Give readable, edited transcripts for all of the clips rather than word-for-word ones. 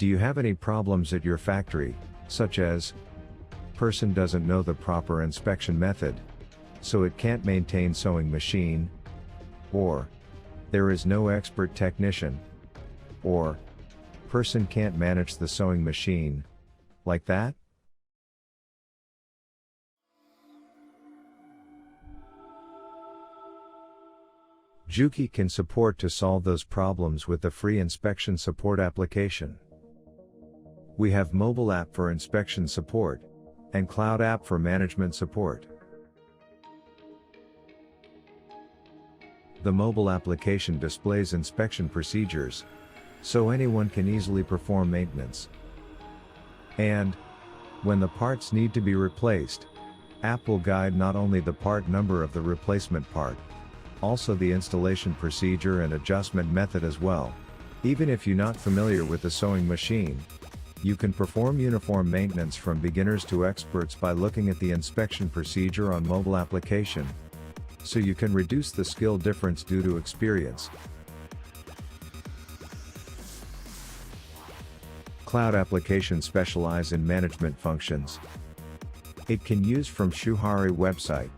Do you have any problems at your factory, such as person doesn't know the proper inspection method, so it can't maintain sewing machine, or there is no expert technician, or person can't manage the sewing machine, like that? JUKI can support to solve those problems with the free inspection support application. We have mobile app for inspection support, and cloud app for management support. The mobile application displays inspection procedures, so anyone can easily perform maintenance. And when the parts need to be replaced, app will guide not only the part number of the replacement part, also the installation procedure and adjustment method as well. Even if you're not familiar with the sewing machine, you can perform uniform maintenance from beginners to experts by looking at the inspection procedure on mobile application, so you can reduce the skill difference due to experience. Cloud application specialize in management functions. It can use from JUKI-ShuHaRi website.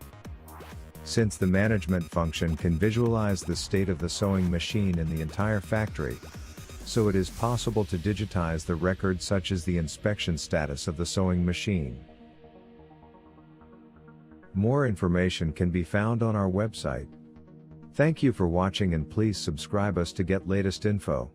Since the management function can visualize the state of the sewing machine in the entire factory, so it is possible to digitize the records such as the inspection status of the sewing machine. More information can be found on our website. Thank you for watching and please subscribe us to get latest info.